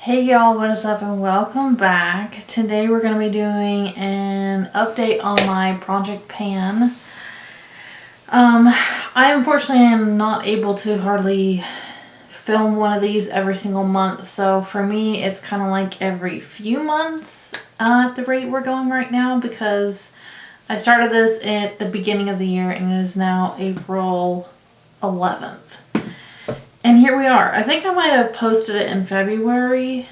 Hey y'all, what is up and welcome back. Today we're going to be doing an update on my project pan. I unfortunately am not able to hardly film one of these every single month, so for me it's kind of like every few months at the rate we're going right now, because I started this at the beginning of the year and it is now April 11th. And here we are. I think I might have posted it in February,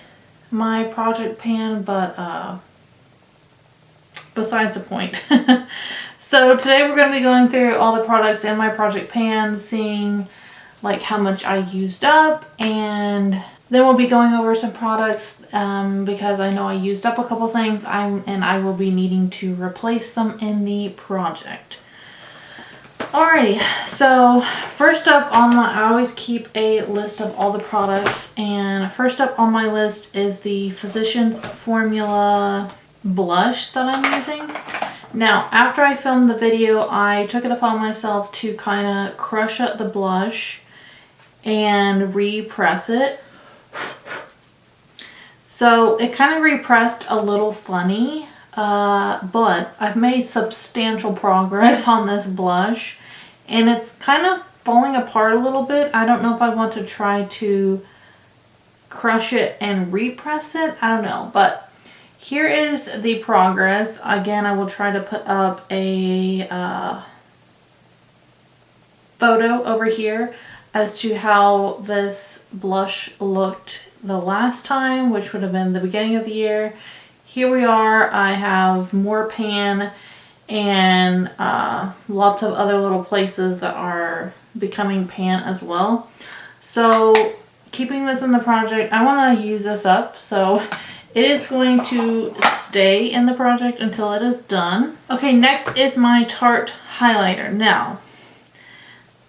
my project pan, but besides the point. So today we're going to be going through all the products in my project pan, seeing like how much I used up, and then we'll be going over some products because I know I used up a couple things and I will be needing to replace them in the project. Alrighty, so first up on my, I always keep a list of all the products, and first up on my list is the Physicians Formula blush that I'm using. Now, after I filmed the video, I took it upon myself to kind of crush up the blush and repress it. So it kind of repressed a little funny, but I've made substantial progress on this blush. And it's kind of falling apart a little bit. I don't know if I want to try to crush it and repress it. I don't know. But here is the progress. Again, I will try to put up a photo over here as to how this blush looked the last time, which would have been the beginning of the year. Here we are. I have more pan and lots of other little places that are becoming pan as well. So keeping this in the project, I want to use this up, so it is going to stay in the project until it is done. Okay, next is my Tarte highlighter. Now,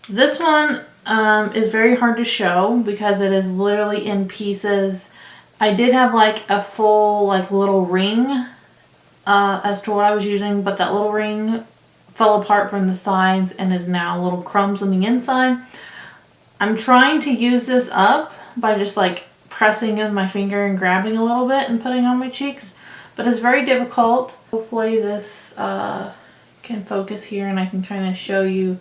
this one is very hard to show because it is literally in pieces. I did have like a full like little ring as to what I was using, but that little ring fell apart from the sides and is now little crumbs on the inside. I'm trying to use this up by just like pressing with my finger and grabbing a little bit and putting on my cheeks, but it's very difficult. Hopefully this can focus here and I can kind of show you.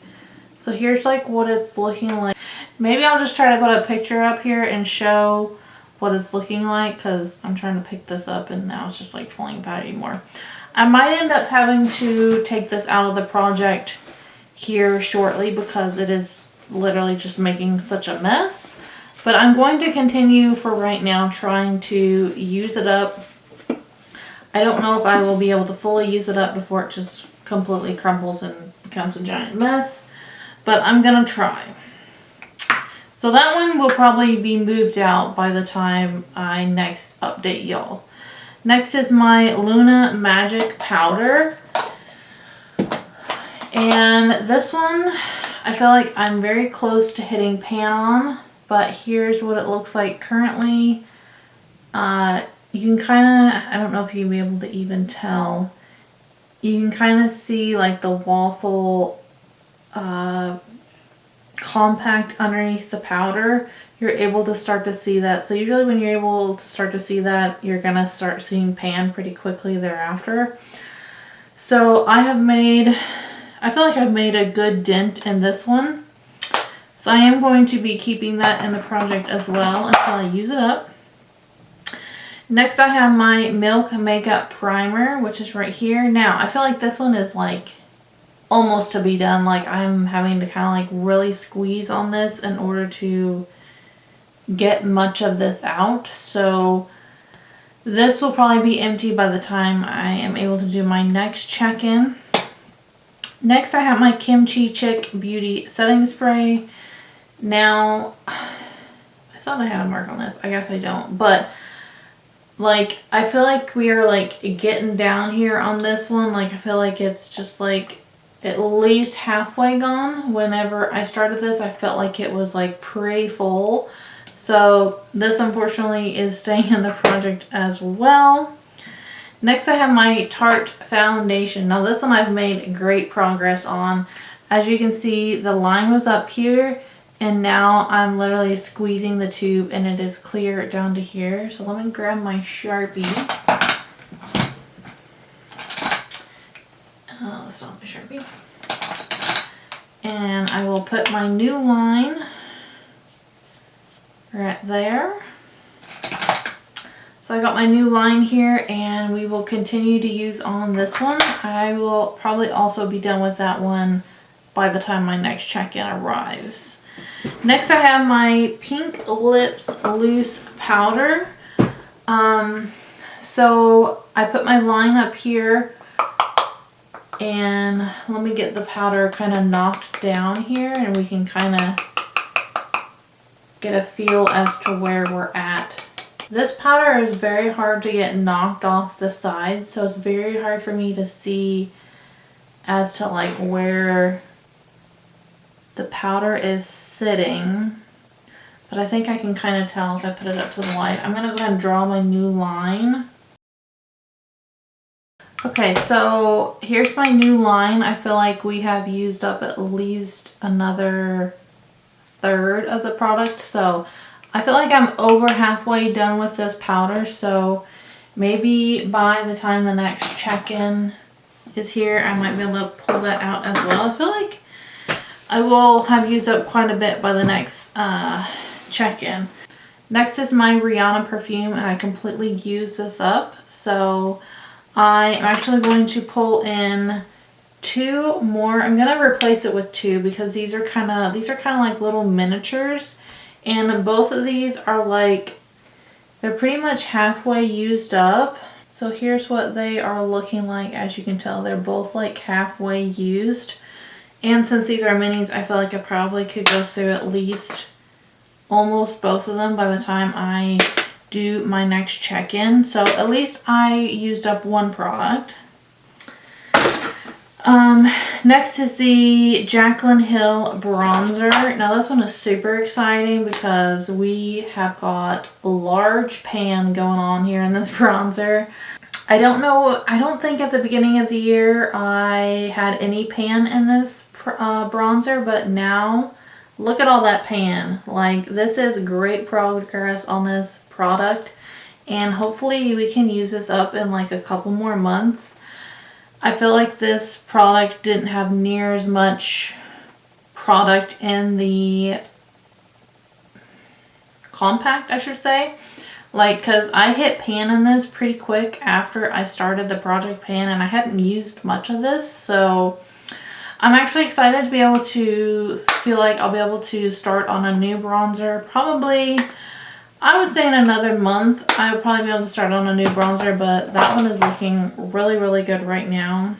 So here's like what it's looking like. Maybe I'll just try to put a picture up here and show what it's looking like, because I'm trying to pick this up and now it's just like falling apart anymore. I might end up having to take this out of the project here shortly because it is literally just making such a mess. But I'm going to continue for right now trying to use it up. I don't know if I will be able to fully use it up before it just completely crumbles and becomes a giant mess, but I'm gonna try. So that one will probably be moved out by the time I next update y'all. Next is my Luna Magic Powder. And this one, I feel like I'm very close to hitting pan on, but here's what it looks like currently. You can kind of, I don't know if you'll be able to even tell, you can kind of see like the waffle compact underneath the powder. You're able to start to see that. So usually when you're able to start to see that, you're gonna start seeing pan pretty quickly thereafter. So I feel like I've made a good dent in this one. So I am going to be keeping that in the project as well until I use it up. Next I have my Milk Makeup Primer, which is right here. Now I feel like this one is like almost to be done. Like I'm having to kind of like really squeeze on this in order to get much of this out. So this will probably be empty by the time I am able to do my next check-in. Next I have my Kimchi Chick Beauty Setting Spray. Now I thought I had a mark on this. I guess I don't, but like I feel like we are like getting down here on this one. Like I feel like it's just like at least halfway gone. Whenever I started this, I felt like it was like pretty full. So this unfortunately is staying in the project as well. Next I have my Tarte foundation. Now this one I've made great progress on. As you can see, the line was up here And now I'm literally squeezing the tube and it is clear down to here. So let me grab my Sharpie. That's not my Sharpie. And I will put my new line right there. So I got my new line here and we will continue to use on this one. I will probably also be done with that one by the time my next check-in arrives. Next I have my Pink Lips Loose Powder. So I put my line up here and let me get the powder kind of knocked down here and we can kind of get a feel as to where we're at. This powder is very hard to get knocked off the sides, so it's very hard for me to see as to like where the powder is sitting, but I think I can kind of tell if I put it up to the light. I'm going to go ahead and draw my new line. Okay, so here's my new line. I feel like we have used up at least another third of the product, so I feel like I'm over halfway done with this powder, so maybe by the time the next check-in is here, I might be able to pull that out as well. I feel like I will have used up quite a bit by the next check-in. Next is my Rihanna perfume, and I completely used this up, so I am actually going to pull in 2 more. I'm gonna replace it with 2 because these are kind of like little miniatures, and both of these are like, they're pretty much halfway used up. So here's what they are looking like. As you can tell, they're both like halfway used, and since these are minis, I feel like I probably could go through at least almost both of them by the time I do my next check-in. So at least I used up one product. Next is the Jaclyn Hill bronzer. Now this one is super exciting because we have got a large pan going on here in this bronzer. I don't think at the beginning of the year I had any pan in this bronzer, but now look at all that pan. Like, this is great progress on this product, and hopefully we can use this up in like a couple more months. I feel like this product didn't have near as much product in the compact, I should say. Like, because I hit pan in this pretty quick after I started the project pan, and I hadn't used much of this, so I'm actually excited to be able to feel like I'll be able to start on a new bronzer. Probably, I would say in another month, I would probably be able to start on a new bronzer, but that one is looking really, really good right now.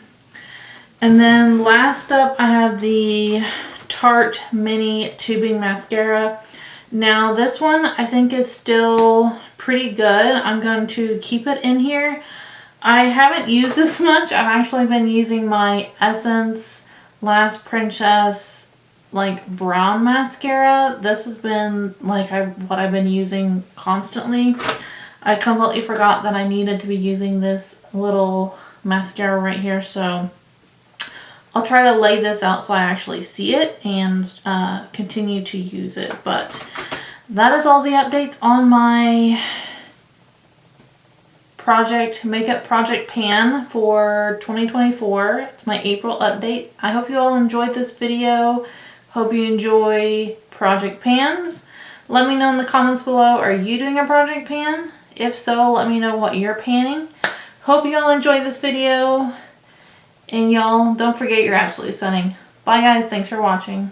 And then last up, I have the Tarte Mini Tubing Mascara. Now this one, I think is still pretty good. I'm going to keep it in here. I haven't used this much. I've actually been using my Essence Last Princess like brown mascara. This has been like what I've been using constantly. I completely forgot that I needed to be using this little mascara right here, so I'll try to lay this out so I actually see it and continue to use it. But that is all the updates on my makeup project pan for 2024. It's my April update. I hope you all enjoyed this video. Hope you enjoy project pans. Let me know in the comments below, are you doing a project pan? If so, let me know what you're panning. Hope you all enjoyed this video. And y'all, don't forget, you're absolutely stunning. Bye guys, thanks for watching.